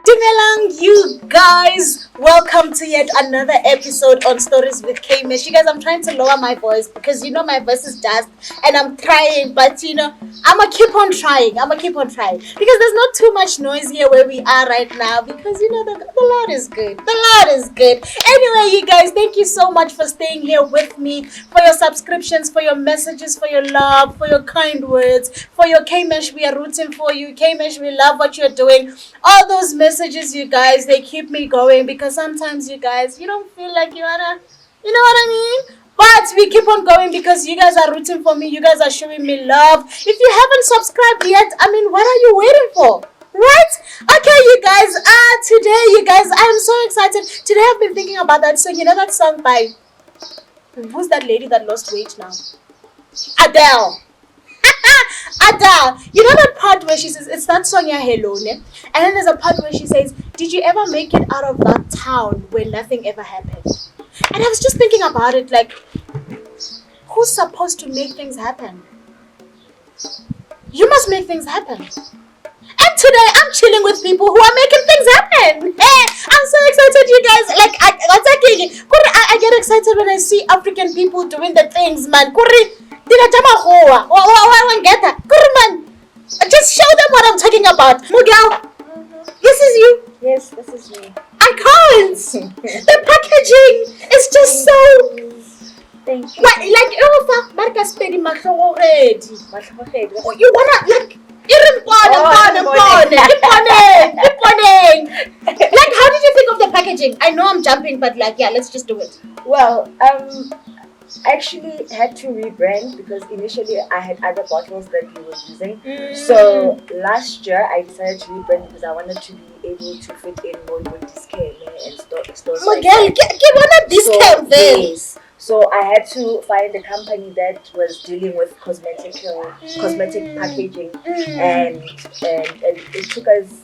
Dingalang, you guys! Welcome to yet another episode on Stories with Kamish. You guys, I'm trying to lower my voice because my voice is just, and I'm trying, but I'ma keep on trying. Because there's not too much noise here where we are right now because the Lord is good. The Lord is good. Anyway, you guys, thank you so much for staying here with me, for your subscriptions, for your messages, for your love, for your kind words, for your Kamish. We are rooting for you. Kamish, we love what you're doing. All those messages, you guys, they keep me going because sometimes you guys, you don't feel like you wanna, you know what I mean? But we keep on going because you guys are rooting for me. You guys are showing me love. If you haven't subscribed yet, what are you waiting for? Right? Okay, you guys. Today, you guys, I'm so excited. Today, I've been thinking about that song. You know that song by, who's that lady that lost weight now? Adele. Adele, you know that part where she says, it's that song, yeah, hello, ne? And then there's a part where she says, did you ever make it out of that town where nothing ever happened? And I was just thinking about it, like, who's supposed to make things happen? You must make things happen. And today, I'm chilling with people who are making things happen. Hey, I'm so excited, you guys. Like, I get excited when I see African people doing the things, man. Just show them what I'm talking about. Miguel, this is you. Yes, this is me. I can't. The packaging is just so. Thank you. Like, you wanna like. Like, how did you think of the packaging? I know I'm jumping, but let's just do it. Well, I actually had to rebrand because initially I had other bottles that we were using. So last year I decided to rebrand because I wanted to be able to fit in more discount and stores like that. Yes. So I had to find a company that was dealing with cosmetic packaging, and it took us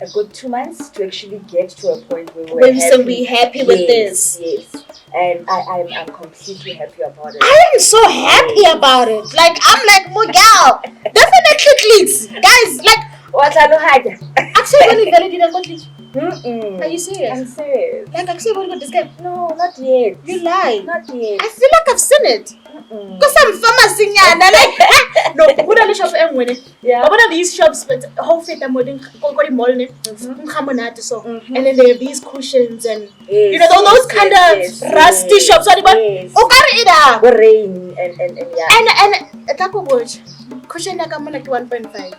a good 2 months to actually get to a point where we're happy with this. Yes, and I'm completely happy about it. I am so happy about it. Like, I'm like, Miguel, definitely clicks. Guys, like, what I know had. Actually, when we validated what clicks. Are you serious? I'm serious. Like, actually, what about this guy? No, not yet. You lie. Not yet. I feel like I've seen it. Because I'm famous in Yana. Like, no, what are the shops I'm winning? Yeah. But one of these shops, but how fit I'm winning, so and then they have these cushions and those kind of rusty shops. Yes. Rain and yeah. And taco watch cushion like I'm like 1.5.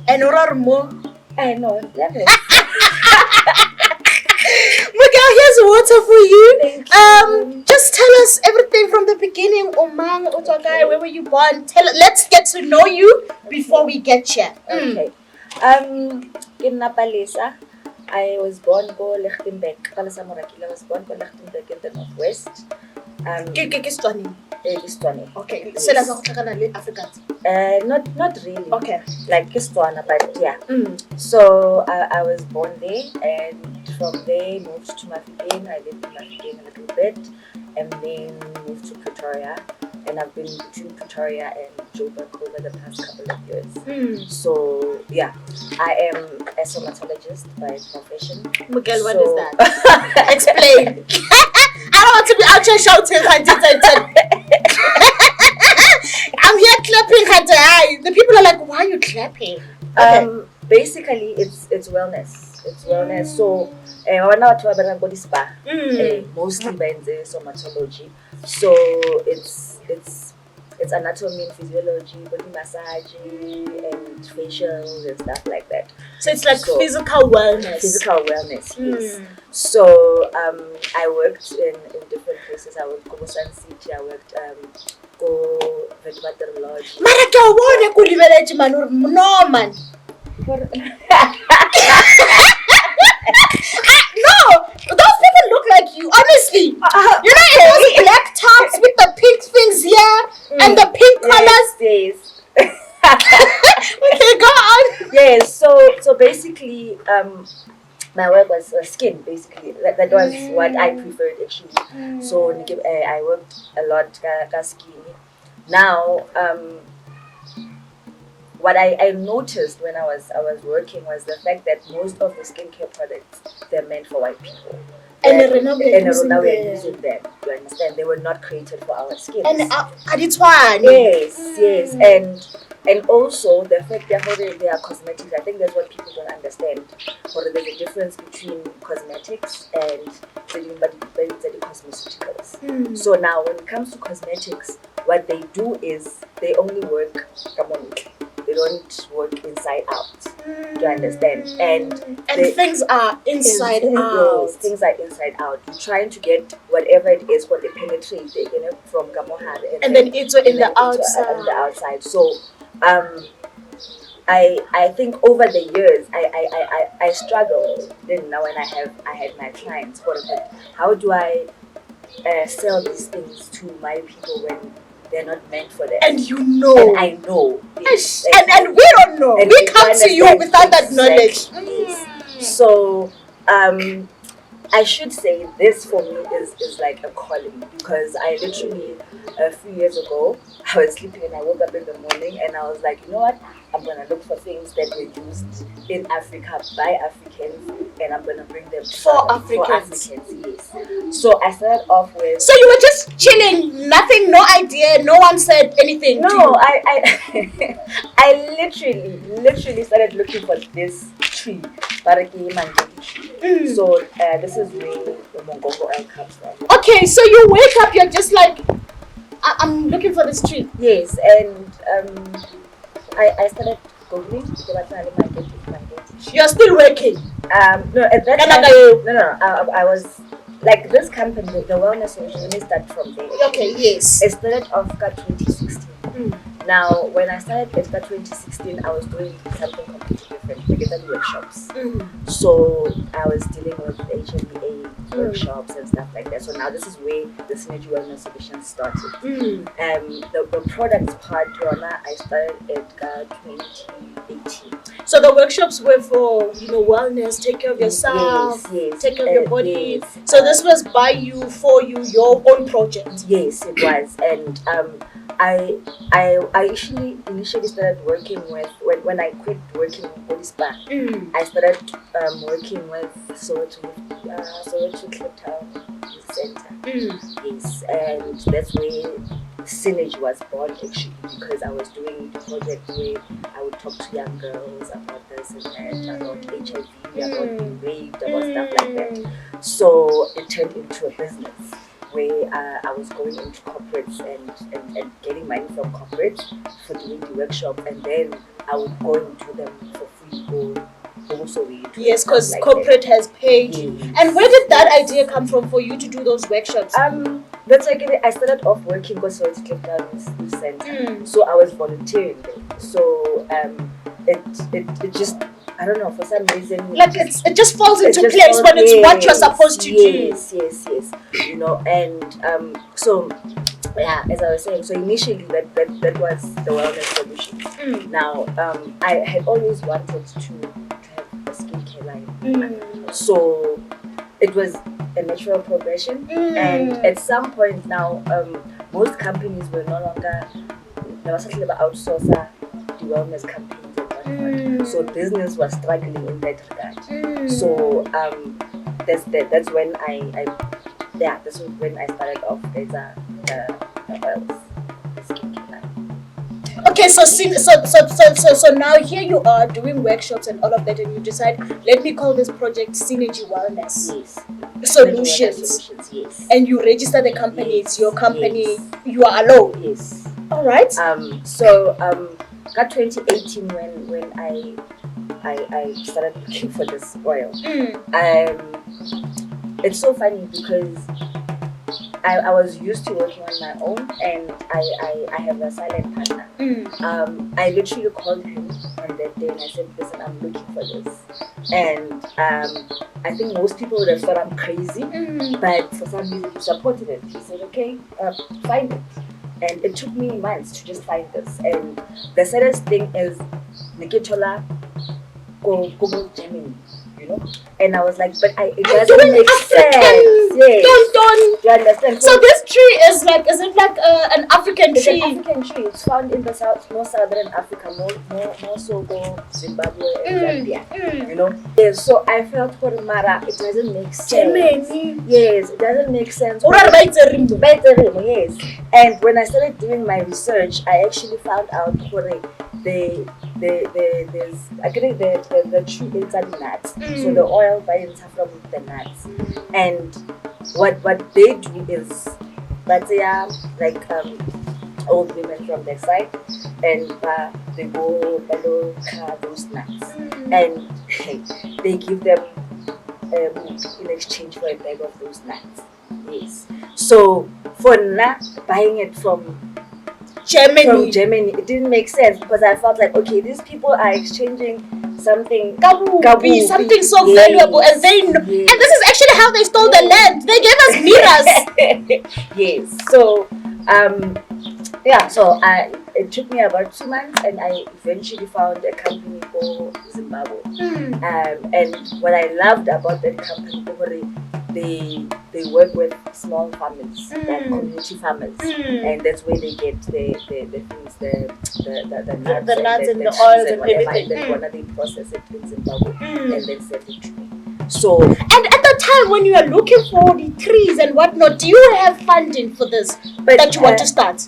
And or more. I know. Miguel, here's water for you. Thank you. Just tell us everything from the beginning. Omang, Otagai, where were you born? Let's get to know you before we get here. Okay. In Napalesa, I was born in Lichtenberg. I was born in Lichtenberg in the northwest. Okay. Yes. Not really. Okay. Like Kistwana, but yeah. So I was born there, and from there moved to Mafeking. I lived in Mafeking a little bit, and then moved to Pretoria. And I've been between Pretoria and Joburg over the past couple of years. So yeah, I am a somatologist by profession. Miguel, what is that? Explain. I don't want to be out here shouting. I'm here clapping. The people are like, why are you clapping? Okay. Basically, it's wellness. It's wellness. So, mostly by somatology. So it's anatomy and physiology, body massage, and facials and stuff like that. So it's like physical wellness. Physical wellness, yes. So I worked in different places. I worked in Sun City. I worked Veterinary. No, man. No, those people look like you, honestly. In those black tops with the pink things here and the pink colors. Yes. Okay, go on. Yes. So basically, my work was skin. Basically, that was what I preferred actually. So I worked a lot skin. Now, what I noticed when I was working was the fact that most of the skincare products, they're meant for white people. And now we are using them. You understand? They were not created for our skins. And it's one. Yes. And also the fact that they are cosmetics, I think that's what people don't understand. Or there's a difference between cosmetics and the cosmeceuticals. So now when it comes to cosmetics, what they do is they only work they don't work inside out. Do you understand? And things are inside out. Yes, things are inside out. You're trying to get whatever it is what they penetrate, from Gamohad and then it's in the outside. On the outside. So I think over the years I struggled. Then now when I had my clients, how do I sell these things to my people when they're not meant for them? And you know. And I know. Yes. And we don't know. And we come to you without that knowledge. Yes. So I should say this for me is like a calling, because I literally a few years ago I was sleeping and I woke up in the morning and I was like, you know what? I'm gonna look for things that were used in Africa by Africans and I'm gonna bring them for Africans. Yes. So I started off with. So you were just chilling, nothing, no idea, no one said anything. No, I literally started looking for this tree. So this is where the Mongongo oil comes from. Okay, so you wake up, you're just like, I'm looking for this tree. Yes, and I started googling. You're still working? No, at that time, no. I was like this company, the wellness solution. Let me start from there. Okay, yes. It started off 2016. Now, when I started at 2016, I was doing something completely different, vegetable workshops. So I was dealing with HMBA workshops and stuff like that. So now this is where the Cnergy Wellness Solution started. The products part, I started at 2018. So the workshops were for wellness, take care of yourself, take care of your body. Yes. So this was by you, for you, your own project. Yes, it was, and I initially started working with when I quit working with Spa. I started working with Soweto Clip Town Center. Yes, and that's where Cnergy was born actually, because I was doing the project where I would talk to young girls about this and that, about HIV, about being raped, about stuff like that. So it turned into a business where I was going into corporates and getting money from corporates for doing the workshop, and then I would go and do them for free or also yes, because corporate has paid you. And where did that idea come from for you to do those workshops? That's like I started off working because it's Clip Down Center, so I was volunteering there. So it just, I don't know, for some reason, like it just falls into place when it's what you're supposed to do. Yes. And so yeah, as I was saying, so initially that was the wellness solution. Now I had always wanted to have a skincare line, so it was a natural progression. And at some point now, most companies were no longer, they were talking about outsourcer the wellness companies. So business was struggling in that regard. So that's when that's when I started off as a skincare line. Okay, so now here you are doing workshops and all of that, and you decide, let me call this project Cnergy Wellness Solutions. Yes. And you register the company. It's your company. You are alone. Yes. All right. Got 2018 when I started looking for this oil. It's so funny because I was used to working on my own, and I have a silent partner. I literally called him on that day and I said, listen, I'm looking for this. And I think most people would have thought I'm crazy, but for some reason he supported it. He said, okay, find it. And it took me months to just find this. And the saddest thing is, Nikitola go Germany, And I was like, but it doesn't make sense. Yes. Don. You understand? So this tree is like, is it like an African It's tree? an African tree. It's found in the more southern Africa, more so go Zimbabwe and Zambia. You know. Yes. So I felt for Mara, it doesn't make sense. Germany. Yes, it doesn't make sense. Yes. And when I started doing my research, I actually found out there's actually the tree inside the nuts. So the oil binds from the nuts. And what they do is that they are like old women from their side, and they go below those nuts, and they give them in exchange for a bag of those nuts. Yes. So for not buying it from Germany, it didn't make sense because I felt like, okay, these people are exchanging something Kabubi, something so valuable, and and this is actually how they stole the land. They gave us mirrors. Yes. So so it took me about 2 months, and I eventually found a company called Zimbabwe. And what I loved about that company, they work with small farmers, like community farmers, and that's where they get the things, the nuts and the oils and everything. And then they process it in Zimbabwe and then send it to me. So, and at the time when you are looking for the trees and whatnot, do you have funding for this that you want to start?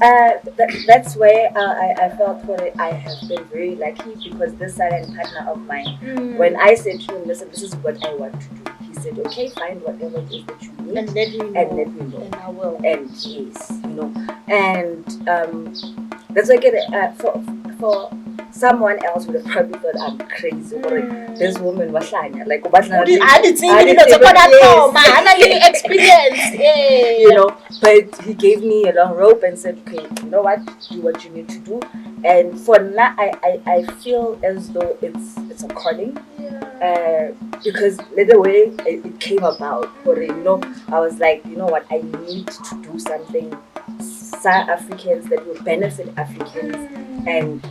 That's where I felt I have been very lucky, because this silent partner of mine, when I said to him, listen, this is what I want to do, he said, okay, find whatever it is that you need and let me know. And I will. And yes, and that's why for someone else would have probably thought I'm crazy. This woman was like experience. But he gave me a long rope and said, okay, you know what, do what you need to do. And for now, I feel as though it's a calling. Because the way it came about, I was like, you know what, I need to do something South Africans that will benefit Africans, and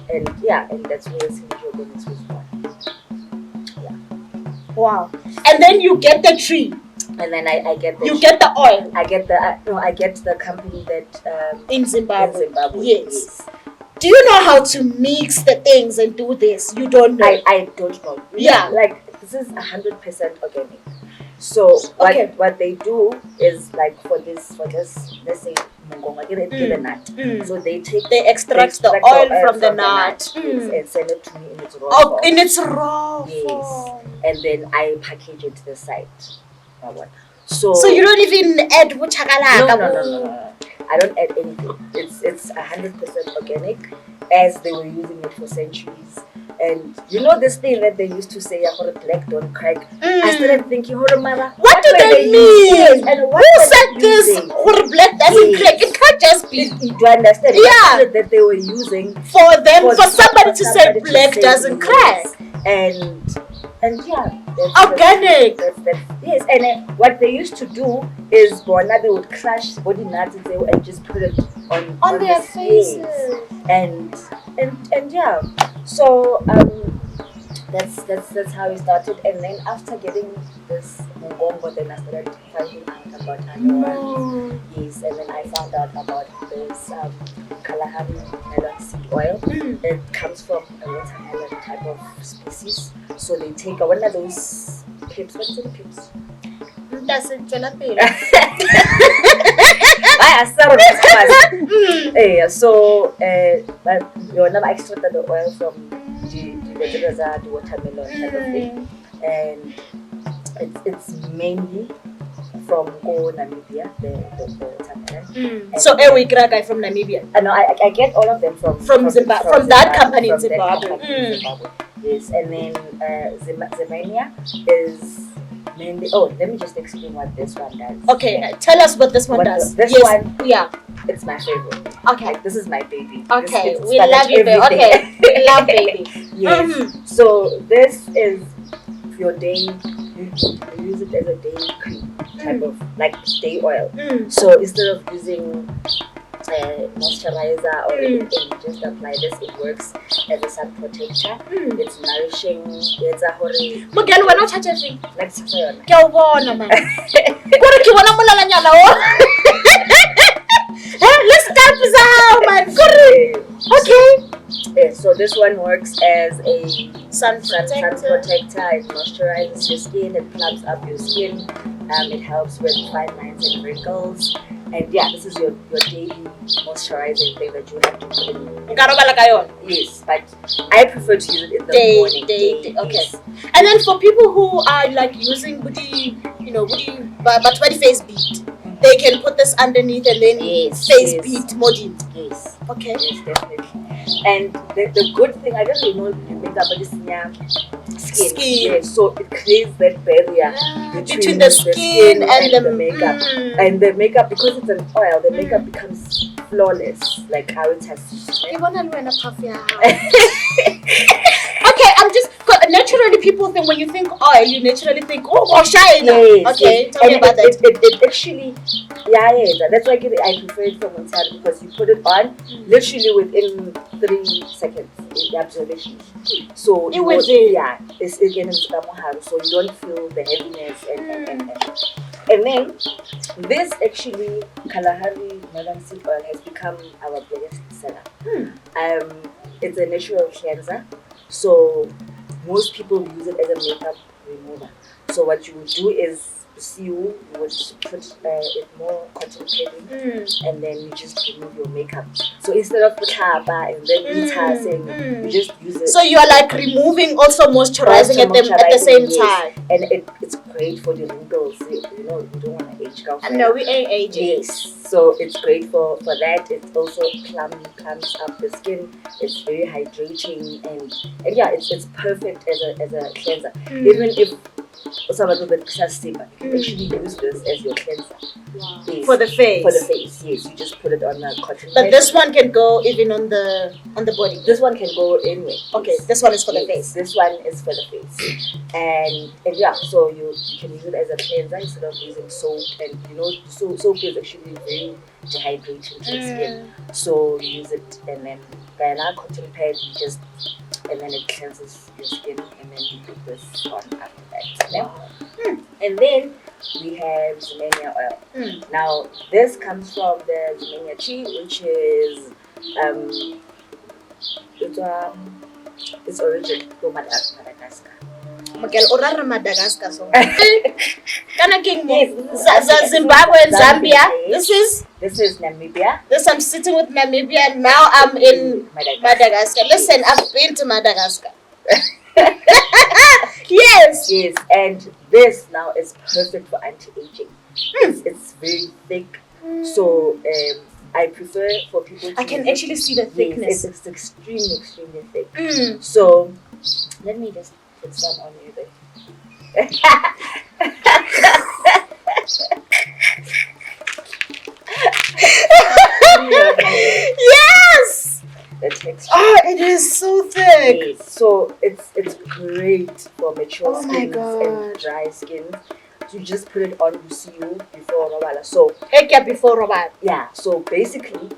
that's where Cnergy Organics was born. Yeah. Wow. And then you get the tree. And then I get the. You get the oil. I get the company that in Zimbabwe. Yes. Do you know how to mix the things and do this? You don't know. I don't know. Yeah. Like, this is 100% organic. So what they do is, like, for this, let's say get a nut. So they extract the oil from the nut and send it to me in its raw form. In its raw yes. form. And then I package it to the site. So you don't even add chakalaka? No. I don't add anything. It's 100% organic, as they were using it for centuries. And this thing that they used to say, black don't crack. I started thinking, what do they mean? And who said this? Black doesn't crack. It can't just be. Do you understand? Yeah. That they were using for somebody to say black doesn't crack. And organic. Yes, and what they used to do is they would crush body nuts and just put it on their faces. And so that's how we started. And then after getting this Mungongo, then I started finding out about other yes, and then I found out about this Kalahari melon seed oil. It comes from a watermelon type of species. So they take one of those pips. What's the pips? That's it, so you never extracted the oil from the watermelon type of thing, and it's mainly from Namibia, the watermelon. So we guy from Namibia. No, I get all of them from Zimbabwe, from that company in Zimbabwe. Yes, and then Zemania is mainly. Oh, let me just explain what this one does. Okay, tell us what this one does. This one, it's my favorite. Okay, this is my baby. Okay, we love you, baby. Okay, we love baby. Yes. So this is your day. You use it as a day cream type of, like, day oil. So instead of using moisturizer or anything. You just apply this. It works as a sun protector. It's nourishing. It's a hori. Miguel, we're not touching. Let's try on. Ke o bona man. Kore ke bona molalanyana o. Let's start with how man. Okay. So this one works as a Sun protector. It moisturizes your skin. It plumps up your skin. It helps with fine lines and wrinkles. And yeah, this is your daily moisturizing thing that you have to put in. Yes, but I prefer to use it in the morning. Okay. And then for people who are like using booty, but face beat, they can put this underneath and then face beat modin. Yes. Okay. Yes, definitely. And the good thing, I don't really know if you make up, but it's skin. Yes, so it creates that barrier between the skin and the makeup. And the makeup, because it's an oil, the makeup becomes flawless, like how it has to be. Okay, naturally people think when you think oil, you naturally think, oh, shine. Yes, okay, yes. Tell me about that. It actually, that's why I prefer it from Montana, because you put it on literally within 3 seconds, the absorption. So it's again so you don't feel the heaviness and then this actually Kalahari Madam Seed Oil has become our biggest seller. It's a natural cleanser, so most people use it as a makeup remover. So what you would do is you would put it more cotton padding and then you just remove your makeup. So instead of tapa and then you just use it. So you are like removing, also moisturizing at the same time. And it's great for the wrinkles. You don't want to age. No, we ain't aging. Yes. So it's great for that. It also plumps up the skin. It's very hydrating and yeah, it's perfect as a cleanser. Even if some people you can actually use this as your cleanser. Wow. Yes. For the face. For the face, yes. You just put it on a cotton. But this one can go even on the body. This one can go anywhere. Okay, this one is for the face. This one is for the face. And yeah, so you can use it as a cleanser instead of using soap. And soap is actually very dehydrating to the skin. So you use it and then cotton pad, and then it cleanses your skin, and then you put this on after that. And then we have Zimenia oil. Now this comes from the Zimenia tree, which is it's origin from Madagascar. Miguel, orara Madagascar so. Kana king Zimbabwe and Zambia. This is Namibia. I'm sitting with Namibia and now I'm in Madagascar. Listen, I've been to Madagascar. Yes, and this now is perfect for anti-aging. It's very thick, so I prefer for people to I can actually see the thickness. It's extremely thick. So let me just put some on you there. Yes! The texture. Oh, it is so thick. Yes. So it's great for mature skins and dry skins. You just put it on you before Robala. So before Robala. Yeah. So basically,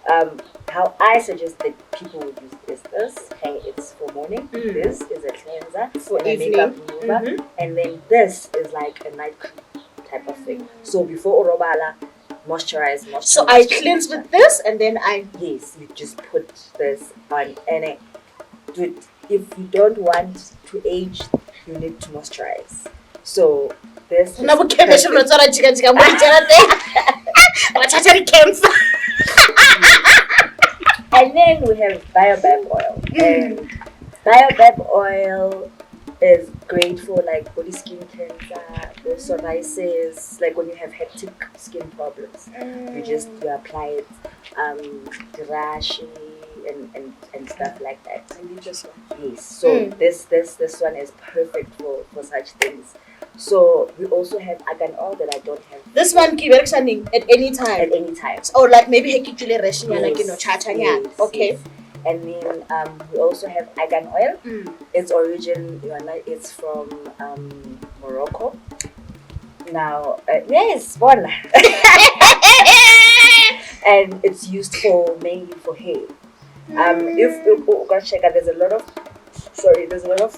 how I suggest that people would use is this. Hey, it's for morning. This is a cleanser for evening. Makeup remover, and then this is like a night cream type of thing. So before Robala, moisturize. So I cleanse with this, and then you just put this on, and if you don't want to age, you need to moisturize. So this. And then we have baobab oil. And baobab oil is great for like body skin cancer, psoriasis, like when you have hectic skin problems. You apply it, rash and stuff like that. Yes. So this one is perfect for such things. So we also have argan oil that I don't have. This one can work at any time. At any time. Or like maybe hekicule rashing Okay. And then we also have argan oil. Its origin, it's from Morocco. Now, yes, one. and it's used for mainly for hair. If you go check out, there's a lot of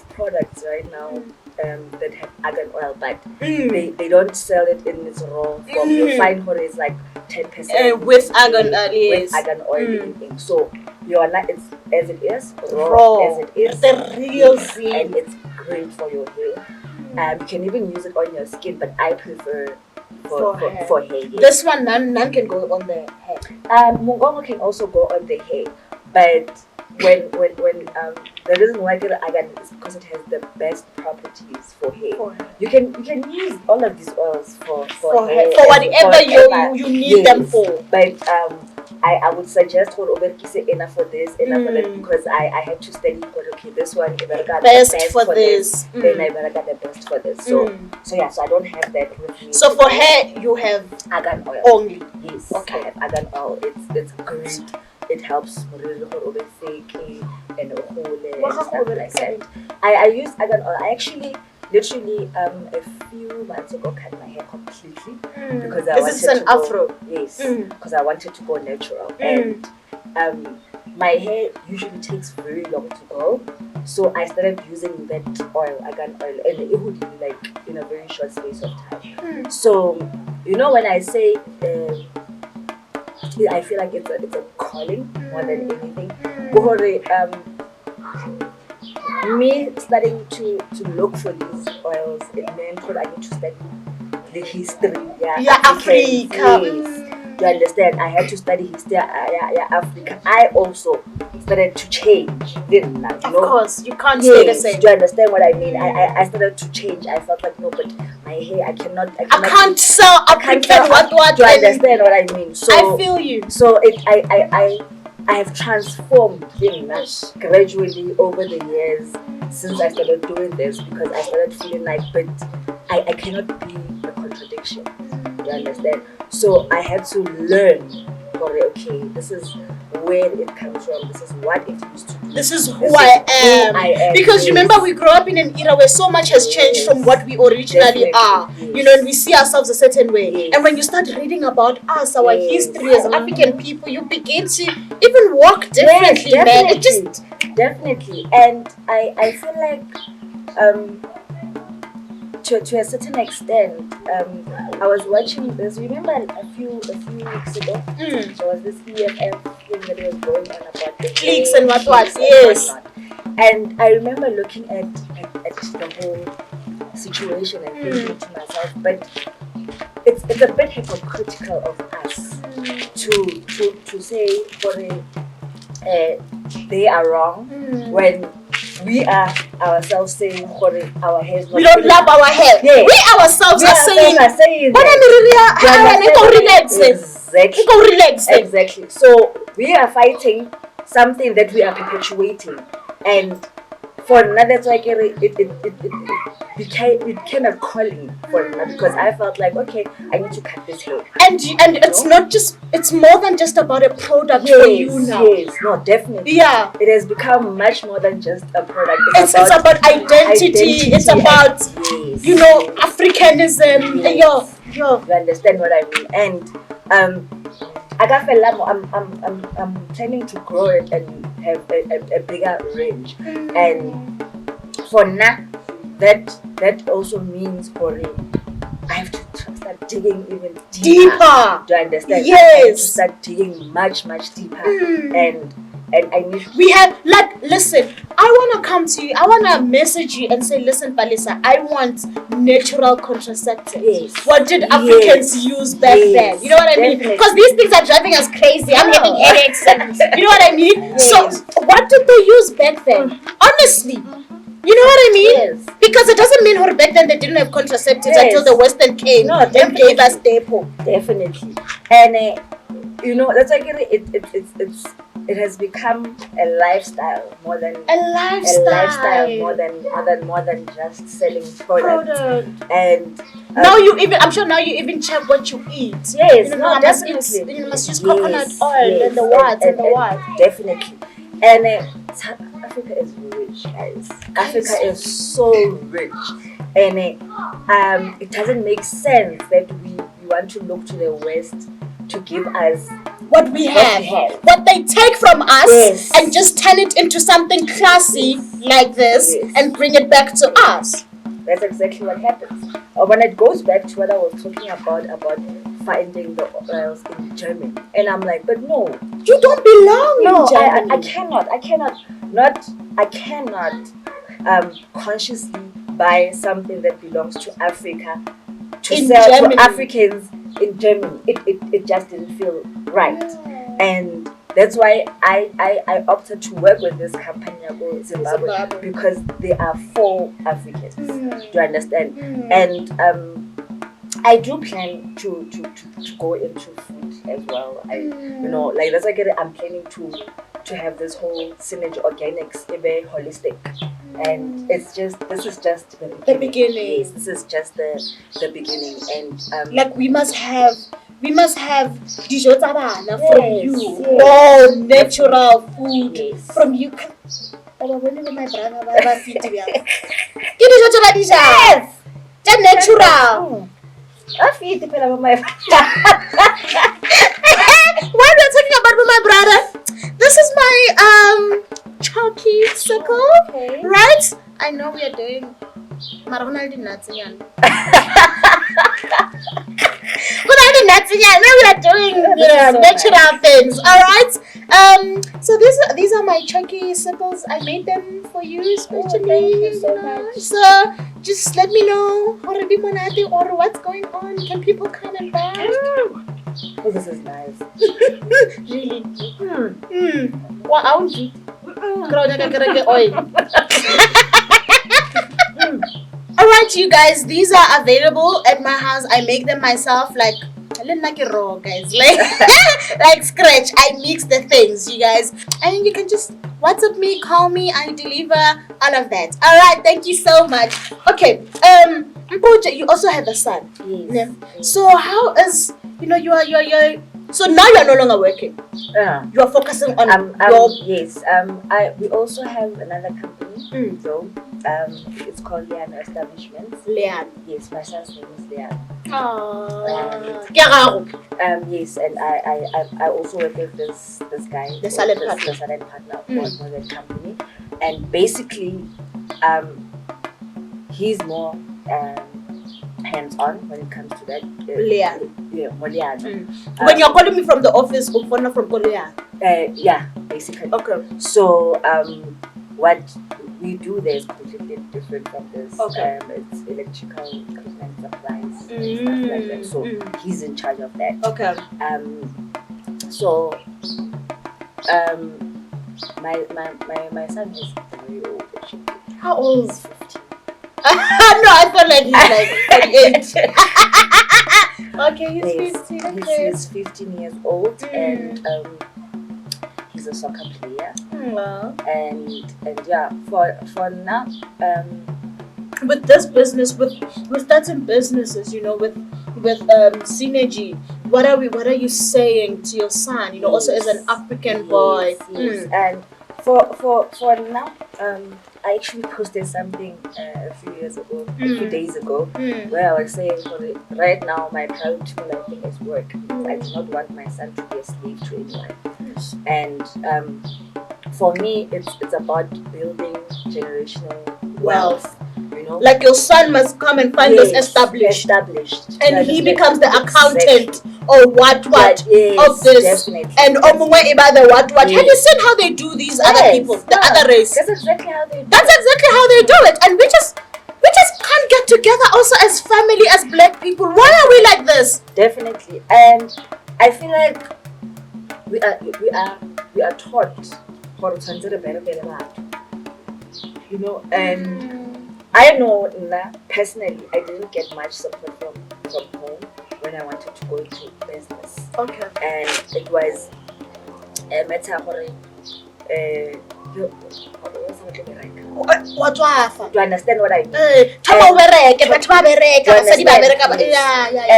products right now that have argan oil, but they don't sell it in its raw form. You'll find what is like 10% with argan oil, yes. With argan oil in. So you're not, it's as it is raw as it is, the real thing, and it's great for your hair. You can even use it on your skin, but I prefer for hair. Yes. This one, none can go on the hair. Mungongo can also go on the hair, but when the reason why I get argan is because it has the best properties for hair. You can use all of these oils for hair, for whatever you need them for. But I would suggest for enough for this, enough for that, because I had to study. Okay, this one I better got best the best for this. Then I better get the best for this. So I don't have that with me. So for hair you have argan oil only. Yes. Okay. I have argan oil. It's great. It helps really and stuff like that. I use argan oil. I actually literally a few months ago cut my hair completely because I wanted an afro? Yes, because I wanted to go natural, and my hair usually takes very long to grow, so I started using that oil, argan oil, and it would be like in a very short space of time. So when I say I feel like it's a calling more than anything. Me starting to look for these oils, it meant that I need to study the history. Africa. Yes. You understand? I had to study history. Africa. I also started to change, didn't I? Of course, you can't stay the same. Do you understand what I mean? I started to change. I felt like, no, but my hair, I can't sell African what. Do you understand what I mean? So I feel you. So I have transformed gradually over the years since I started doing this, because I started feeling like, but I cannot be a contradiction. You understand? So I had to learn, okay, this is where it comes from, this is what it used to do. This is who I am. Because remember, we grew up in an era where so much has changed from what we originally are. Yes. And we see ourselves a certain way. Yes. And when you start reading about us, our history as African people, you begin to even walk differently, man. Definitely. And I feel like to a certain extent, I was watching this. Remember a few weeks ago, there was this EFF thing that was going on about the cliques and what, yes. And I remember looking at the whole situation and thinking to myself, but it's a bit hypocritical of us to say they are wrong when we are ourselves saying our hair is not. We don't love our hair. Yeah. We ourselves are saying exactly. So we are fighting something that we are perpetuating, and for another, that's like it became a calling for me, because I felt like, okay, I need to cut this hair. And it's not just, it's more than just about a product for you now. Yes, no, definitely. Yeah. It has become much more than just a product. It's about identity. It's about, Africanism. Yes. You understand what I mean? And I'm planning to grow it and have a bigger range. And for now, that also means I have to start digging even deeper. Do you understand? Yes. I have to start digging much deeper. And I need. We have listen. I wanna come to you. I wanna message you and say, listen, Palisa, I want natural contraceptives. Yes. What did Africans use back then? You know what I mean? Because these things are driving us crazy. I'm having headaches, and you know what I mean. Yes. So what did they use back then? Honestly. You know what I mean? Yes. Because it doesn't mean back then they didn't have contraceptives until the Western came and gave us depot. Definitely. And that's like it has become a lifestyle more than more than just selling products. And I'm sure now you even check what you eat. Yes, definitely. You must use coconut oil and the what. Definitely. And South Africa is rich, guys. Africa is so rich, and it doesn't make sense that we want to look to the West to give us what we have, what they take from us, and just turn it into something classy like this and bring it back to us. That's exactly what happens. When it goes back to what I was talking about finding the oils in Germany, and I'm like, but no, you don't belong in Germany. I cannot consciously buy something that belongs to Africa to sell Germany. To Africans in Germany. It just didn't feel right. And that's why I opted to work with this company in Zimbabwe because they are for Africans. Do you understand? And I do plan to go into food as well. Like that's why I'm planning to have this whole Cnergy Organics, very holistic. And this is just the beginning. Yes, this is just the beginning. And like we must have dijo tsa bana from you. Oh, natural food from you. My brother, yes, just natural. Why are we talking about my brother? This is my chalky circle, right? I know we are doing Maronaldi nuts again. Now we are doing natural things, alright? So these are my chunky sipples. I made them for you especially. Thank you so much. So just let me know or what's going on. Can people come and buy? Oh, this is nice. Really? What I want to oil. Alright, you guys, these are available at my house. I make them myself, like raw, guys, like scratch. I mix the things, you guys, and you can just WhatsApp me, call me, I deliver all of that. Alright, thank you so much. Okay, Mpoja, you also have a son. Yes. So how is you're so now you're no longer working. You are focusing on your yes. We also have another company though. It's called Leanne Establishments. Leanne. Yes, my son's name is Leanne. Yes, and I also work with this guy, the silent partner for the company, and basically he's more hands-on when it comes to that. Leanne. Yeah, Leanne. When you're calling me from the office, from Leanne. Yeah, basically. Okay. So what we do there is completely different from this. Okay. It's electrical equipment supplies, stuff like that. So he's in charge of that. Okay. So my son is very old actually. How old? He's 15. No, I felt like he's like 48. Okay, he's 15. Okay. He's 15 years old and he's a soccer player. And yeah, for now, with this business, with certain businesses, with Cnergy, what are you saying to your son? Also as an African boy. Yes. And for now, I actually posted something a few days ago, where I was saying, right now my priority thing is work. I do not want my son to be a slave to anyone. Yes. And for me, it's about building generational wealth. Like your son must come and find us established, and he becomes the accountant or what of this, definitely. And about the what. Have you seen how they do these other people, the other race? That's exactly how they do it, and we just can't get together also as family, as black people. Why are we like this? Definitely, and I feel like we are taught and I know personally I didn't get much support from home when I wanted to go into business. Okay. And it was a matter of what do you understand what I mean?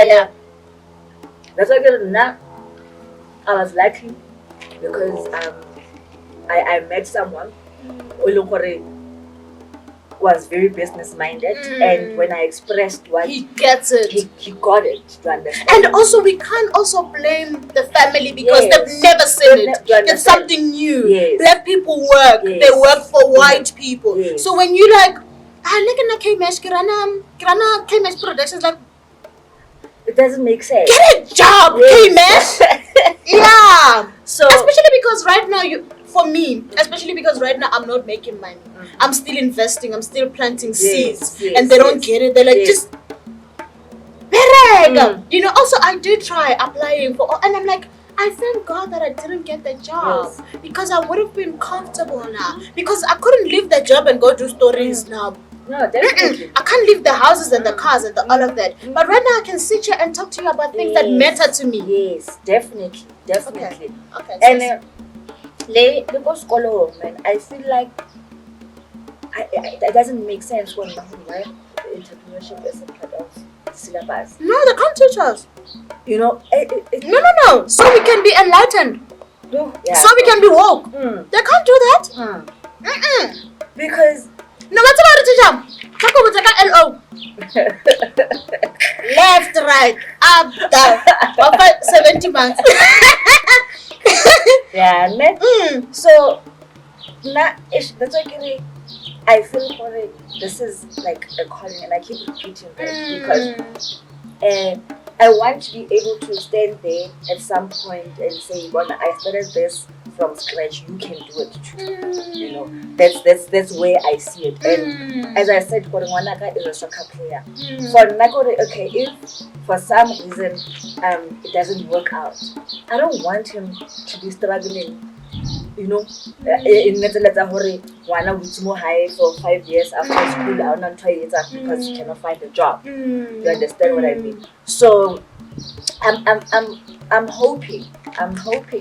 Yeah. That's why I was lucky because I met someone was very business minded, and when I expressed what he gets it, he got it. To understand. And also, we can't also blame the family because they've never seen it. It's something new. Black people work; they work for white people. So when you like, look at K-Mesh, Kirana K-Mesh Productions, like, it doesn't make sense. Get a job, K-Mesh. Yeah. So especially because right now I'm not making money. I'm still investing. I'm still planting seeds, and they don't get it. They're like, just. You know. Also, I did try applying for, and I'm like, I thank God that I didn't get the job because I would have been comfortable now. Because I couldn't leave the job and go do stories now. No, definitely. I can't leave the houses and the cars and all of that. But right now I can sit here and talk to you about things that matter to me. Yes, definitely. Okay. And because scholar, man, I feel like it doesn't make sense when entrepreneurship is a part of syllabus. No, they can't teach us. You know, no. So we can be enlightened. So we can be woke. They can't do that. Because no, what's about it, teacher? Talk about LO. Left, right, up, down. 70 months. So that's why I feel for it. This is like a calling, and I keep repeating that because I want to be able to stand there at some point and say, "Well, I started this from scratch. You can do it too." You know, that's where I see it. And as I said, Wanaka is a soccer player. So okay, if for some reason it doesn't work out, I don't want him to be struggling. You know, in Wana high for 5 years after school, I'm not trying because you cannot find a job. You understand what I mean? So I'm hoping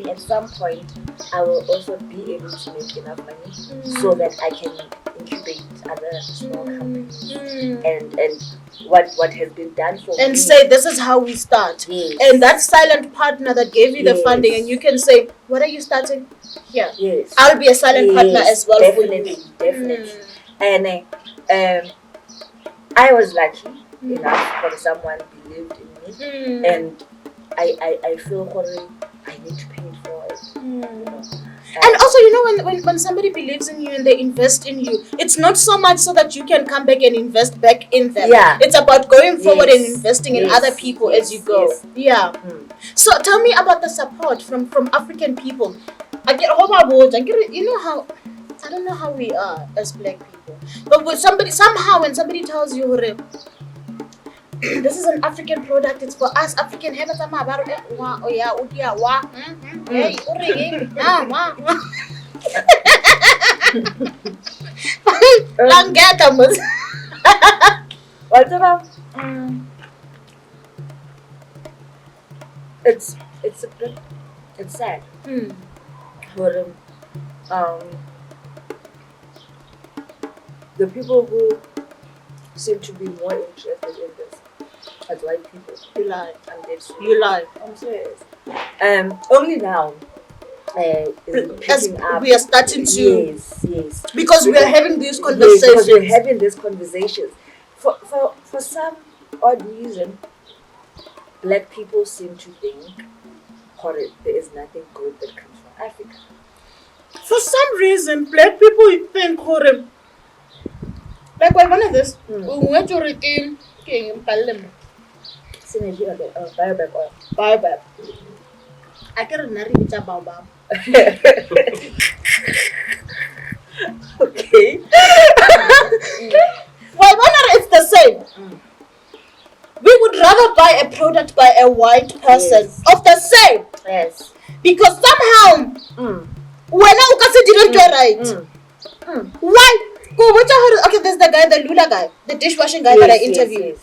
at some point I will also be able to make enough money so that I can incubate other small companies and what has been done for me. And say, this is how we start. And that silent partner that gave you the funding, and you can say, what are you starting? Here. I'll be a silent partner as well for you. Definitely. And I was lucky enough for someone believed in me, and I feel I need to pay for it. You know? And also, you know, when somebody believes in you and they invest in you, it's not so much so that you can come back and invest back in them. It's about going forward and investing in other people as you go. So tell me about the support from African people. You know how, I don't know how we are as black people, but when somebody tells you, this is an African product, it's for us African habits. It's sad. But the people who seem to be more interested in this as white people. You lie. You lie. I'm serious. Only now picking up. We are starting to. Yes. Because we are having these conversations. Because we're having these conversations. For some odd reason, black people seem to think there is nothing good that comes from Africa. For some reason, black people think like one of this. Cnergy Baobab. I can't remember Baobab. Okay. Well, it's the same. We would rather buy a product by a white person of the same. Yes. Because somehow, when I didn't do it right. Why? Okay, there's the guy, the Lula guy, the dishwashing guy that I interviewed.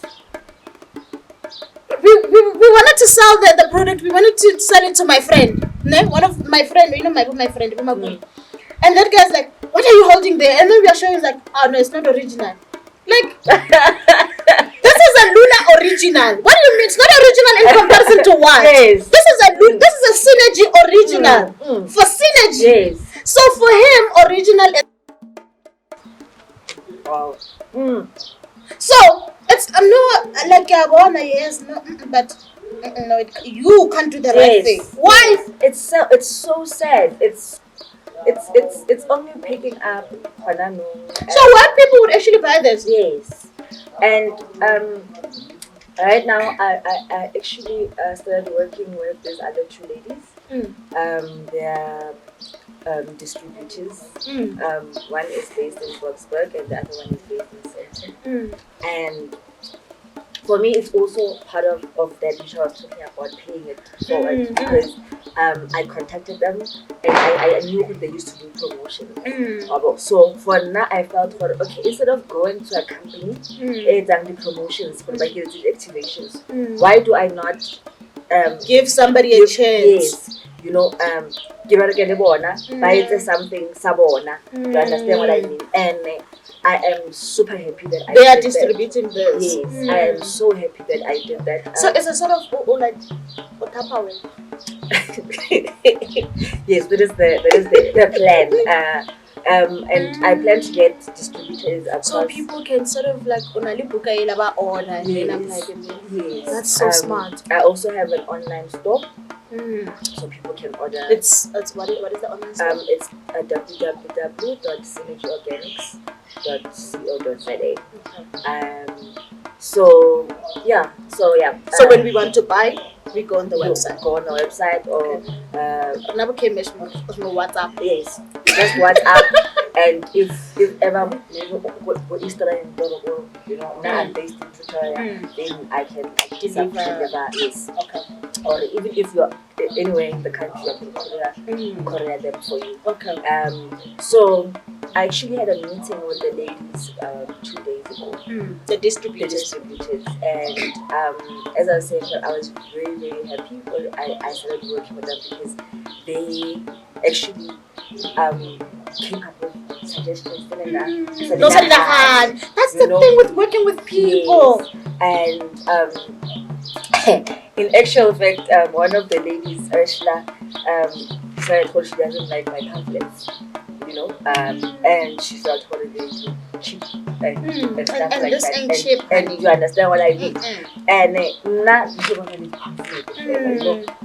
We wanted to sell the product. We wanted to sell it to my friend. One of my friend, you know my friend. And that guy's like, what are you holding there? And then we are showing like, oh no, it's not original. Like, this is a Luna original. What do you mean? It's not original in comparison to what? Yes. This is a Cnergy original. For Cnergy. Yes. So for him, original is Wow. So it's no like yes, no, but no, you can't do the right thing. Why? It's so sad. It's only picking up Kwananu. So why people would actually buy this? Yes, and right now I actually started working with these other two ladies. They are distributors. One is based in Boxburg and the other one is based in Central. And for me, it's also part of that which I was talking about paying it forward because I contacted them and I knew they used to do promotions. So for now, I felt okay, instead of going to a company and the promotions for like activations, why do I not give somebody a chance? Yes, you know, give buy something sabona. You understand what I mean? And I am super happy that they are did distributing that. this. Yes, I am so happy that I did that. So it's a sort of like Tupperware. Yes, that is the plan. And I plan to get distributors across. So people can sort of like order. Yes. That's so smart. I also have an online store. So people can order. It's what is the online store? It's www.cnergy.organics.co.za. So when we want to buy, we go on the website. Go on the website or WhatsApp. Yes, just WhatsApp. And if ever go Instagram, now I'm based in Pretoria, then I can deliver. Yes. Okay. Or even if you're anywhere in the country, I can courier them for you. Okay. So I actually had a meeting with the ladies 2 days ago. The distributors. And as I was saying, I was very, very happy when I started working with them because they actually came up with suggestions. That's the thing with working with people. Yes. And in actual fact, one of the ladies, Ursula, said she doesn't like my pamphlets, and she started holding it cheap and stuff like that. And you understand what I mean? And not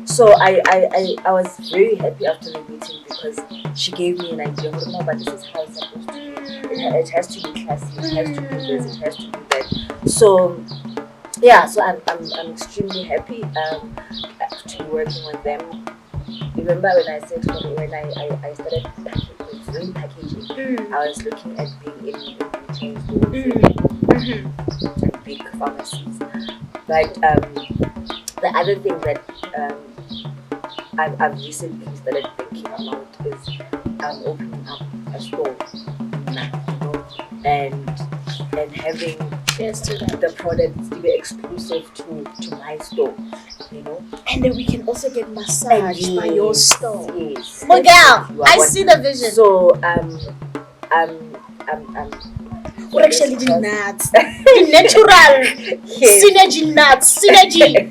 So I was very happy after the meeting because she gave me an idea. No, but this is how it's supposed to be. It has to be classy. It has to be this. It has to be that. So. Yeah, so I'm extremely happy to be working with them. Remember when I said when I started repackaging, I was looking at being in retail stores and big pharmacies. But the other thing that I've recently started thinking about is opening up a store and having the products to be exclusive to my store, and then we can also get massage by your store. Yes, Miguel, I see the vision. So what actually the nuts? The natural synergy nuts. Synergy.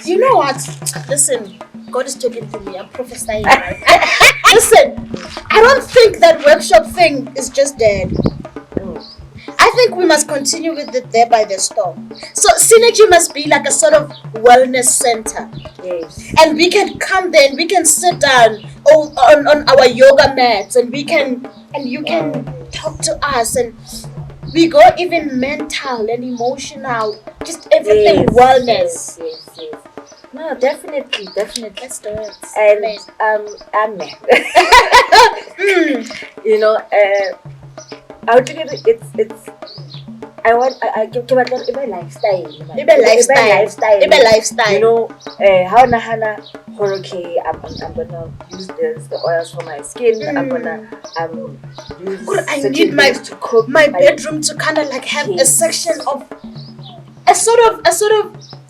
You know what? Listen, God is talking to me. I'm prophesying. Right? Listen, I don't think that workshop thing is just dead. I think we must continue with it there by the store. So Cnergy must be like a sort of wellness center. Yes. And we can come there and we can sit down on our yoga mats and you can talk to us and we go even mental and emotional, just everything wellness. Yes. No, definitely. Let's do it. And I would think it's I give a lifestyle. How nahana okay, I'm gonna use the oils for my skin. I'm gonna use I need my bedroom to kind of like have a section of a sort of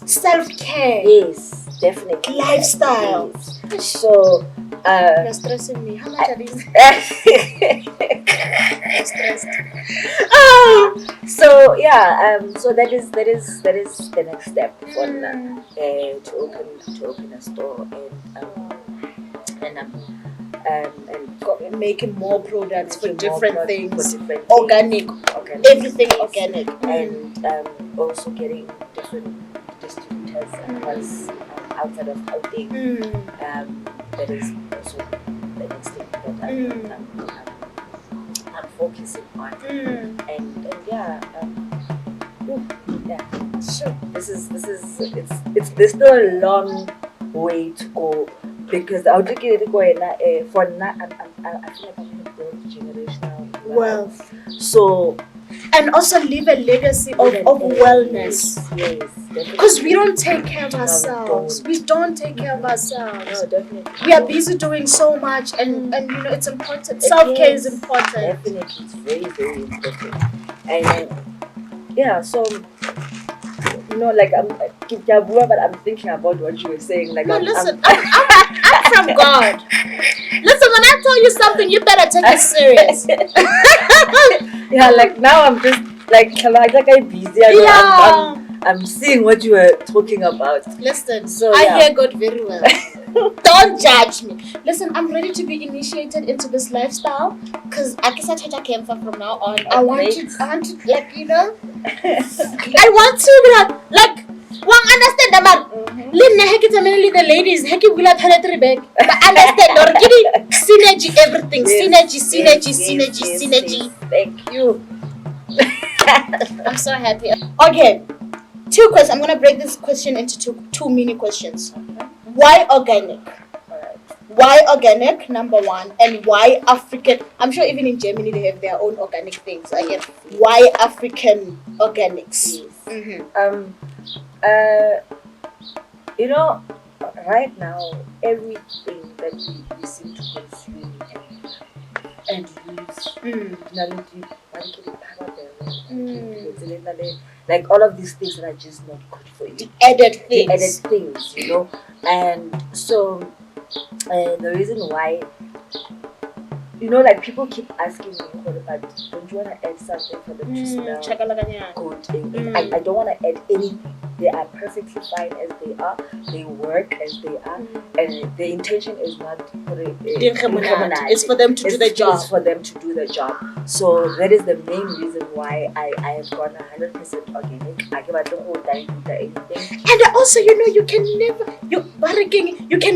self-care. Yes, definitely. Lifestyle. Yes. So you're stressing me. How much are these? Stressed. So that is the next step for to open a store and making more products for different things, for different organic, everything things. organic, and also getting different distributors across outside of Gauteng. That is also the next thing that I'm focusing on. And yeah, yeah. Sure. This is it's there's still a long way to go because I'll take it for now. I feel like I'm gonna build generational wealth. So and also leave a legacy of wellness. Yes, because we don't take care of ourselves. We don't take care of ourselves. No, definitely. We are busy doing so much, and it's important. Self-care is important. Definitely, it's very, very important. And yeah, so like but I'm thinking about what you were saying. Like, no, listen, I'm from God. Listen, when I tell you something, you better take it serious. Yeah, like now I'm just like I'm busy. I'm seeing what you were talking about. Listen, so I hear God very well. Don't judge me. Listen, I'm ready to be initiated into this lifestyle because I guess I came from now on. I want to like I want to like one understand man. The ladies but understand or synergy everything. Synergy. Thank you. I'm so happy. Okay. 2 questions. I'm going to break this question into two mini questions. Why organic? Why organic, number 1, and why African? I'm sure even in Germany they have their own organic things. Why African organics? Right now everything that we seem to consume and use, like all of these things that are just not good for you. The added things, and so the reason why, like people keep asking me, but don't you want to add something for them to smell good? I don't want to add anything. They are perfectly fine as they are. They work as they are, and the intention is not it's for them to do the job. It's for them to do the job. So that is the main reason why I have gone 100% organic. I don't anything. And also, you can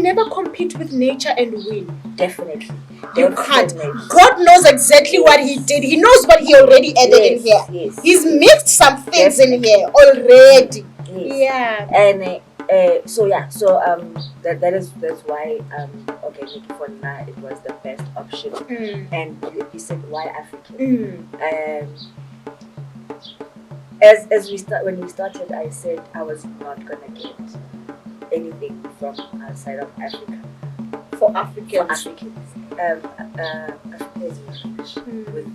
never compete with nature and win. Definitely. You can't. God knows exactly what He did. He knows what He already added in here. Yes. He's mixed some things in here already. Yes. Yeah. And so that's why organic for now it was the best option. And you said why African? As when we started, I said I was not gonna get anything from outside of Africa. For Africans. Africa is rich with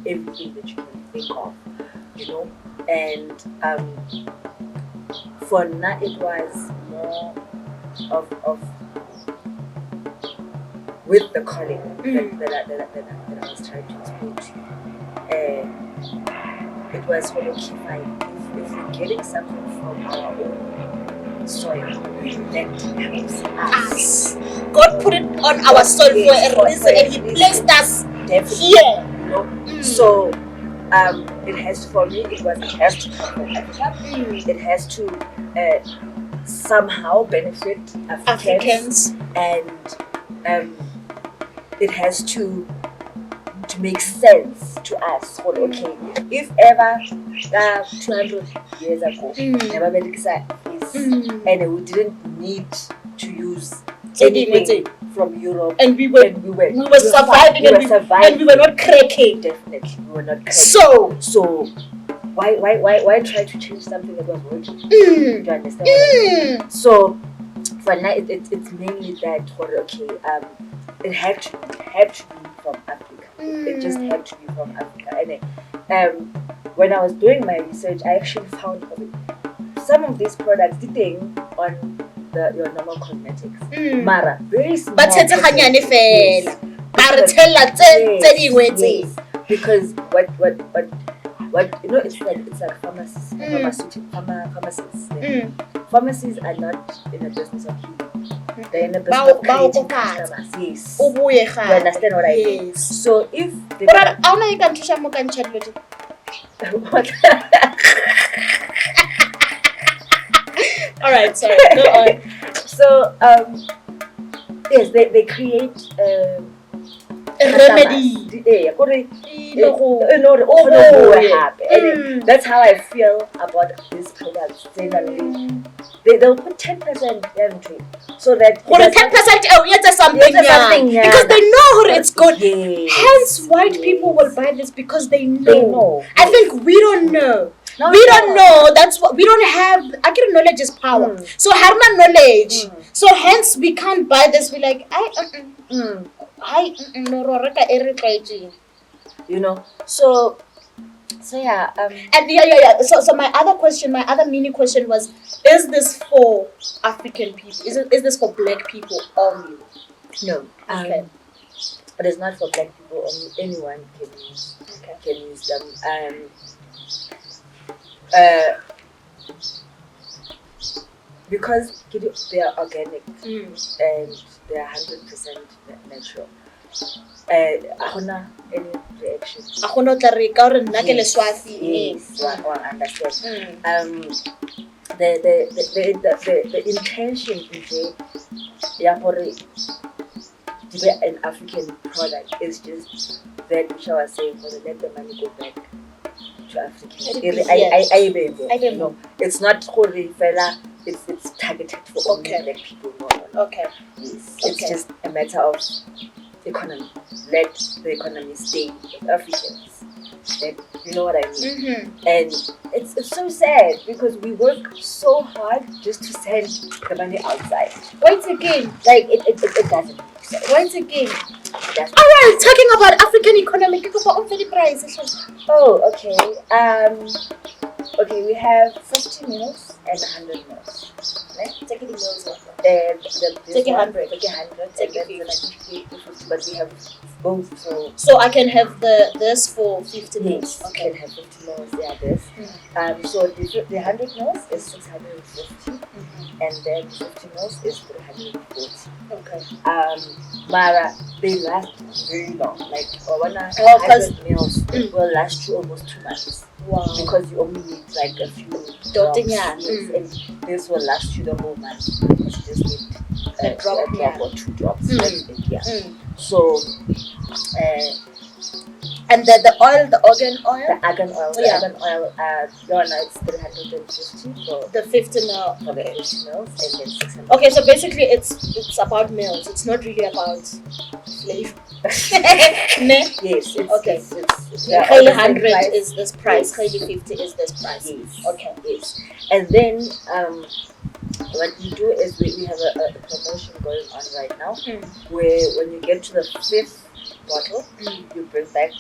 everything that you can think of, and for now it was more of with the calling that I was trying to explain to you. It was for if we're getting something from our own soil, that helps us. God put it on our soil for a reason, and He placed us here. So it has, for me, it has to come from Africa. It has to somehow benefit Africans. And it has to make sense to us. If ever 200 years ago, never and we didn't need to use anything from Europe, and we were surviving, and we were not cracking. Definitely, we were not cracking. So why try to change something that was working? Do you understand what I mean? So for now, it's mainly that it had to be from Africa. It just had to be from Africa. And when I was doing my research, I actually found some of these products depending on your normal cosmetics. Mara, very small. But because what it's like pharmacists, pharmacists. Pharmacies are not in a business of healing. They're in a business of creating customers. Yes. You understand what I mean? So if they what? All right, sorry, go on. So yes, they create A remedy. That's how I feel about these products. They'll put 10% into so that 10% something because they know it's good. Yes. Hence, white people will buy this because they know. I think we don't know. We don't know. That's what we don't have. Accurate knowledge is power. So harma knowledge. So hence we can't buy this. We're like, So yeah. And So my other mini question was: is this for African people? Is this for black people only? No. Okay. But it's not for black people only. Anyone can use them. Because they are organic and they are 100% natural. Ahona any reaction. Ahona tlarika or nna ke leswafi. Yes, I understand. The intention is an African product is just that which I was saying, let the money go back to Africans. No, it's not holy fella. It's targeted for only black people. No. Okay. Yes. It's just a matter of economy. Let the economy stay with Africans. You know what I mean? And it's so sad because we work so hard just to send the money outside. Once again, like it doesn't make sense. Once again. Alright, talking about African economy, price. Oh, okay. Okay, we have 50 meals and 100 meals. Right? Take it in meals. Take 100. Take 100. Take 50. But we have both. So I can have this for 50 meals. Okay. I can have 50 meals. Yeah, this. So the 100 meals is 650, and then 50 meals is 340. Okay. Mara, they last very long. Like 100 meals will last you almost 2 months. Wow. Because you only need like a few drops, and this will last you the whole month because you just need a drop or 2 drops. So, and the oil, the organ oil? The argan oil. The argan oil, it's 350 for the 50 ml. For the 50 mils and then 600. Okay, so basically it's about mils. It's not really about flavor. Yes. Okay. It's 100 is this price. 50 is this price. Yes. Okay. Yes. And then what we do is we have a promotion going on right now where when you get to the 5th bottle, you bring back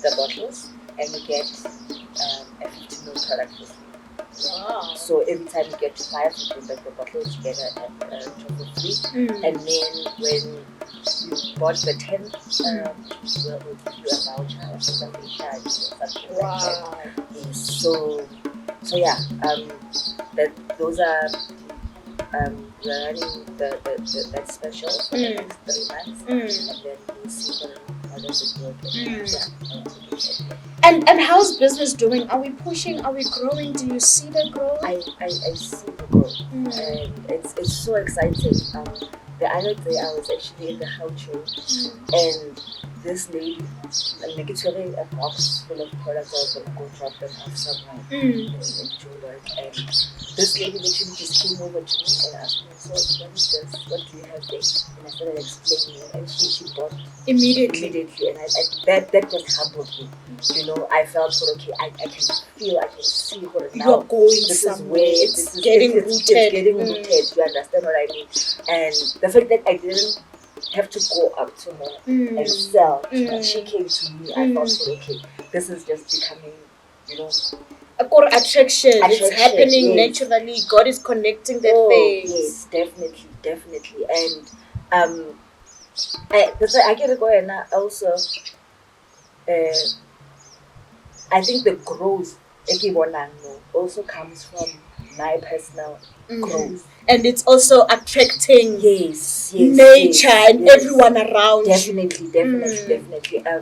the bottles and you get a 50 ml product with you. Wow. So every time you get to 5, you bring back the bottles, you get a chocolate free. And then when you bought the 10th, we'll give you a voucher or something charge or something like that. Yes. So yeah, those are we're running that special for the next 3 months, and then we'll see how does it work. And how's business doing? Are we pushing? Are we growing? Do you see the growth? I see the growth, and it's so exciting. The other day I was actually in the house show, and this lady, like it's really a box full of products. I was gonna go drop them off somewhere in Joburg, and this lady literally just came over to me and asked me, "So what is this? What do you have there?" And I started explaining, and she bought immediately, and that just humbled me. I felt okay. I can feel, I can see what now. You're going this somewhere. It's getting rooted. It's getting rooted. You understand what I mean? And the fact that I didn't have to go up to her and sell. She came to me. I thought, okay, this is just becoming, a core attraction. It's happening naturally. God is connecting the things. Yes, definitely. And I get to go and also I think the growth also comes from my personal growth. And it's also attracting yes, nature and everyone around definitely, you. Definitely. I,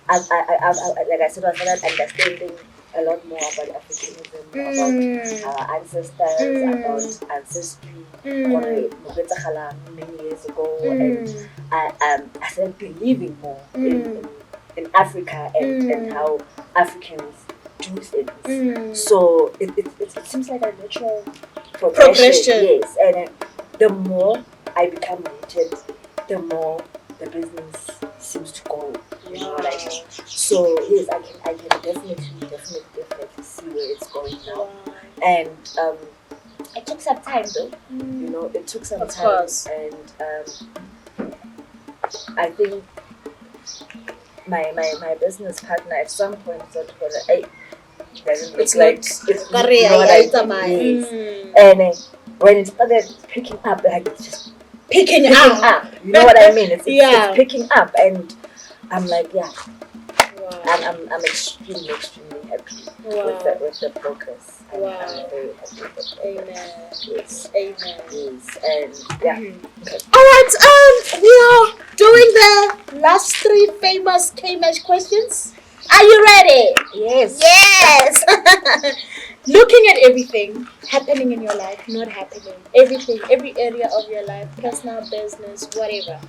like I said, I started understanding a lot more about Africanism, about our ancestors, about ancestry, many years ago, and I started believing more in Africa and how Africans do things. So it seems like a natural progression. Yes, and the more I become rooted, the more the business seems to go. You know what I mean? So yes, I can definitely see where it's going now. And it took some time though. You know, it took some time. Course. And I think my business partner at some point thought, hey, doesn't look like it's and when it started picking up, like it's just picking up. You know what I mean? It's picking up, and I'm like, yeah. Wow. I'm extremely happy with the progress. I'm very happy with the progress. Amen. Yes. Amen. Yes. And yeah. Okay. Alright, we are doing the last 3 famous K-Mesh questions. Are you ready? Yes. Yes. Looking at everything happening in your life, not happening, everything, every area of your life, personal, business, whatever,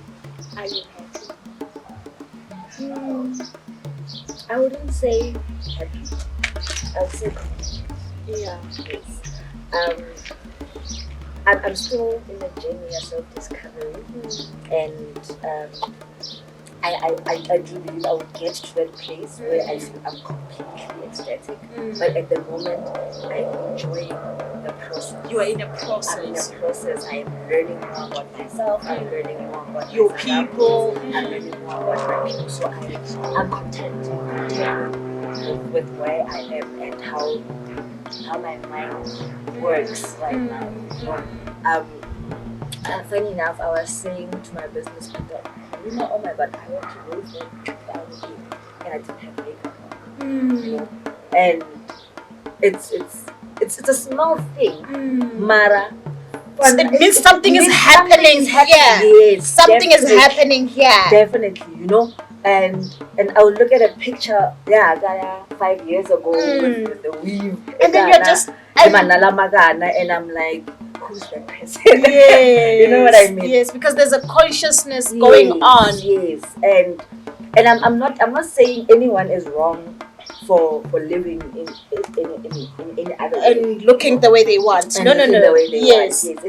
are you happy? I wouldn't say happy. I would say yeah. Yes. I'm still in the journey of self-discovery, and I do believe I would get to that place where I feel I'm completely ecstatic. But at the moment, I'm enjoying the process. You are in a process. I'm in a process. I am learning more about myself. I'm learning more about your people. I'm learning more about my people. So I'm content with where I am and how my mind works right now. So, funny enough, I was saying to my business partner, oh my god, I went to Roseland and I didn't have makeup on. You know? And it's a small thing, Mara. It means something is happening here. Yes, something is happening here. Definitely, you know. And I would look at a picture, 5 years ago with the weave. And then you're just and I'm like, who's that person? Yes. You know what I mean? Yes, because there's a consciousness going on. Yes. And I'm not saying anyone is wrong for living in any other way. And looking the way they want. No. The way they yes. Want.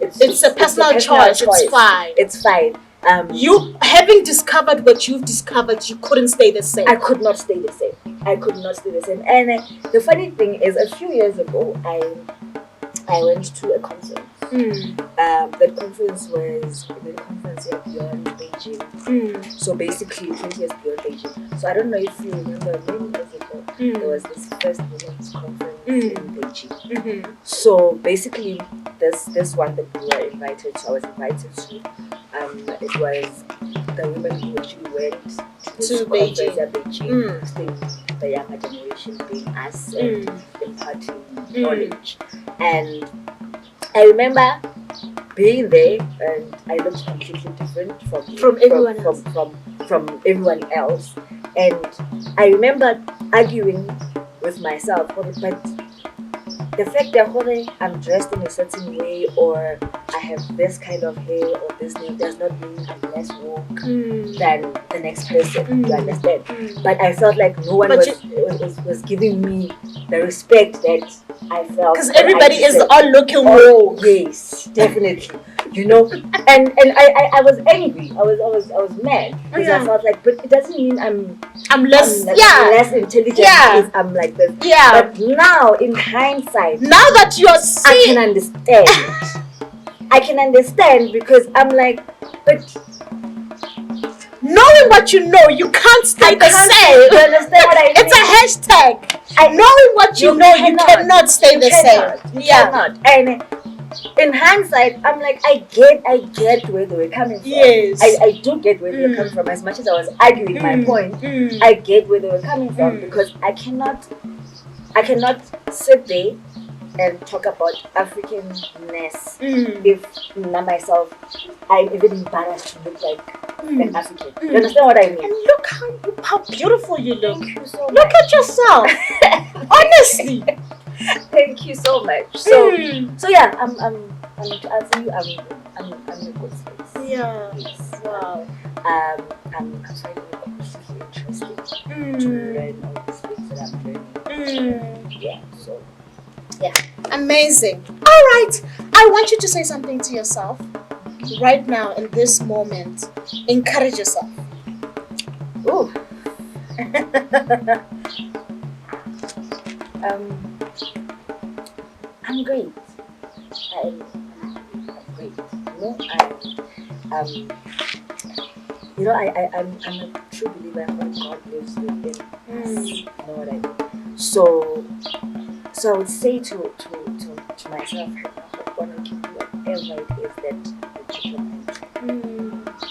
It's a personal choice. It's fine. It's fine. You having discovered what you've discovered, you couldn't stay the same. I could not stay the same. And the funny thing is, a few years ago, I went to a conference. That conference was the conference here beyond Beijing. So basically 20 years beyond Beijing. So I don't know if you remember, many years ago, there was this first women's conference in Beijing. So basically this one that we were invited to, I was invited to. It was the women who actually went to Beijing, staying the younger generation being us and imparting knowledge. And I remember being there, and I looked completely different from everyone else. And I remember arguing with myself, but the fact that I'm dressed in a certain way, or I have this kind of hair or this name, does not mean I'm less woke than the next person. You understand? But I felt like no one was giving me the respect that I felt. Because everybody is all looking woke. Yes, definitely. You know, and I was angry. I was mad because I felt like, but it doesn't mean I'm less intelligent because I'm like this. Yeah. But now, in hindsight, now that you're seeing, I can understand because I'm like, but knowing what you know, you can't stay the same. You understand what I mean? It's a hashtag. Knowing what you know, you cannot stay the same. Yeah. Cannot. in hindsight, I'm like, I get where they were coming from. Yes. I do get where they were coming from. As much as I was arguing my point, I get where they were coming from because I cannot sit there and talk about Africanness if myself I'm even embarrassed to look like an African. You understand what I mean? And look how beautiful you look. Thank you so Look much. at yourself. Honestly. Thank you so much. So yeah, I'm to answer you, I'm in a good space. Yeah. Yes. Wow. I'm finding it completely interesting to learn all these things that I'm learning. Yeah. So yeah. Amazing. All right. I want you to say something to yourself right now in this moment. Encourage yourself. Ooh. I'm great. I'm great. I'm a true believer when God lives within us. You know what I mean? So I would say to myself, I want to keep whatever it is that you put your mind to.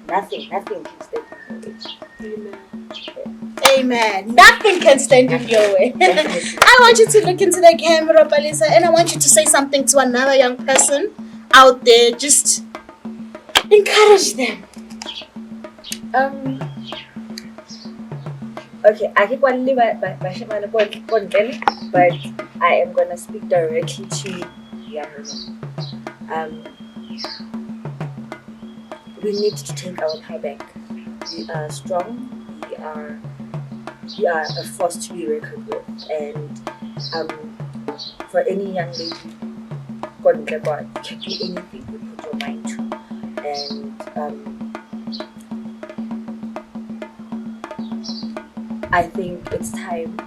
Nothing can stand in your way. Amen. Nothing can stand in your way. I want you to look into the camera, Palisa, and I want you to say something to another young person out there. Just encourage them. Okay, I keep on living but I am gonna speak directly to young women. We need to take our power back. We are strong. We are a force to be reckoned with, and for any young lady, God, you can do anything you put your mind to, and I think it's time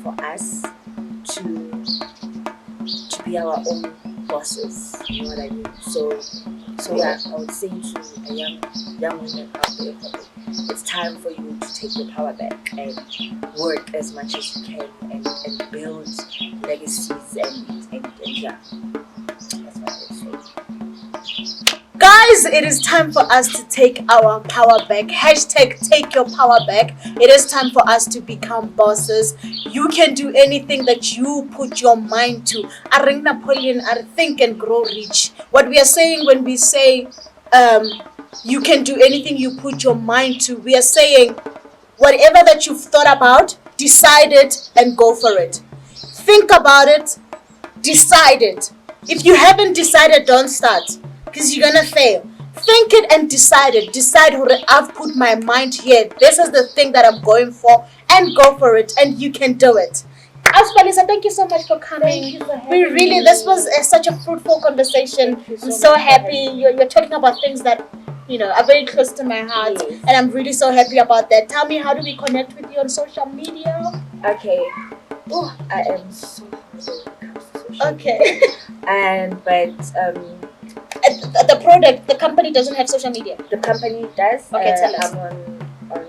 for us to be our own bosses. You know what I mean? So yeah, I would say to a young woman out there, it's time for you to take your power back and work as much as you can and build legacies and yeah. That's what I would say. Guys, it is time for us to take our power back. Hashtag take your power back. It is time for us to become bosses. You can do anything that you put your mind to. I ring Napoleon, I think and grow rich. What we are saying when we say you can do anything you put your mind to, we are saying whatever that you've thought about, decide it and go for it. Think about it, decide it. If you haven't decided, don't start, because you're gonna fail. Think it and decide it. Decide, I've put my mind here. This is the thing that I'm going for, and go for it, and you can do it. Palisa, thank you so much for coming. Thank you for having me. This was such a fruitful conversation. I'm so happy you're talking about things that are very close to my heart, yes. And I'm really so happy about that. Tell me, how do we connect with you on social media? Okay. Oh, I am so humble when it comes to social Okay. media. The company doesn't have social media. The company does. Okay, tell us. I'm on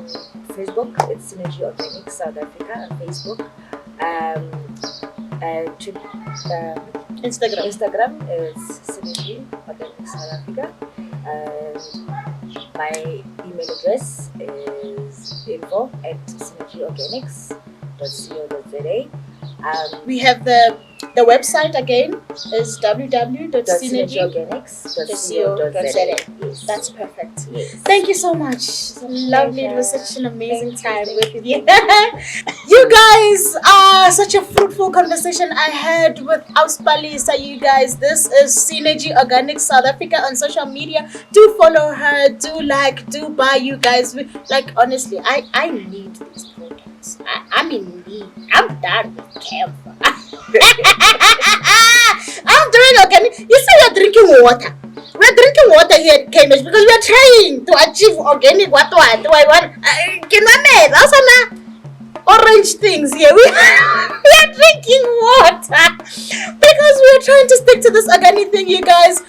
Facebook. It's Cnergy Organic South Africa on Facebook. Instagram is Cnergy Organic South Africa. And my email address is info@cnergyorganics.co.za. We have the website again is www.cnergyorganics.co.za. Yes. That's perfect. Yes. Thank you so much. Lovely. It was such an amazing time with you. You guys, such a fruitful conversation I had with Palisa. You guys, this is Cnergy Organic South Africa on social media. Do follow her. Do like. Do buy. You guys, honestly, I need these products. I'm in need. I'm done with camphor. I'm doing organic. You see, we're drinking water. We're drinking water here at Cambridge because we're trying to achieve organic. What do I want? orange things here. We are drinking water because we're trying to stick to this organic thing, you guys.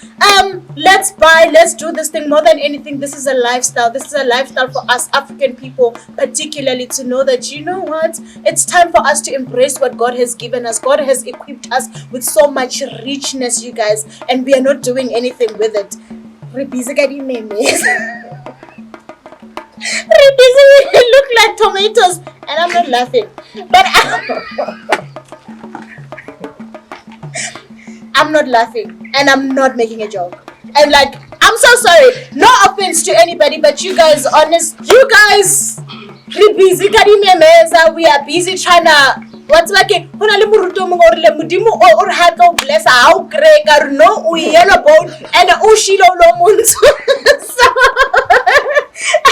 Let's do this thing. More than anything, this is a lifestyle. This is a lifestyle for us African people, particularly, to know that, you know what, it's time for us to embrace what God has given us. God has equipped us with so much richness, you guys, and we are not doing anything with it. We're busy getting memes. They look like tomatoes, and I'm not laughing, but I'm not laughing, and I'm not making a joke. And like, I'm so sorry. No offense to anybody, but you guys, we are busy trying to. What's like it?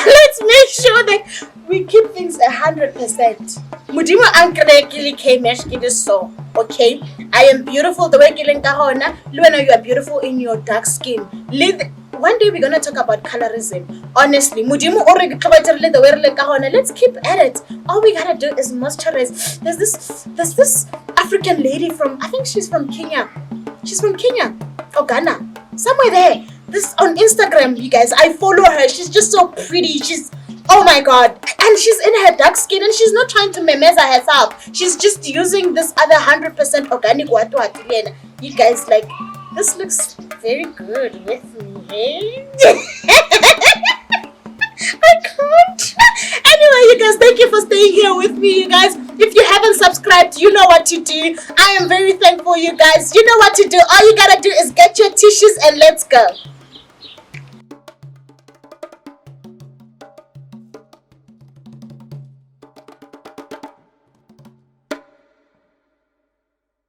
Let's make sure that we keep things 100%. Mudimo Organically came so okay. I am beautiful the way Luena, you are beautiful in your dark skin. One day we're gonna talk about colorism. Honestly, Mudimu already covered the way let's keep at it. All we gotta do is moisturize. There's this African lady from, I think she's from Kenya. She's from Kenya or Ghana. Somewhere there. This on Instagram, you guys. I follow her. She's just so pretty. Oh my god. And she's in her dark skin and she's not trying to memeza herself. She's just using this other 100% organic watu. You guys, like, this looks very good with me. I can't. Anyway, you guys, thank you for staying here with me, you guys. If you haven't subscribed, you know what to do. I am very thankful, you guys. You know what to do. All you gotta do is get your tissues and let's go.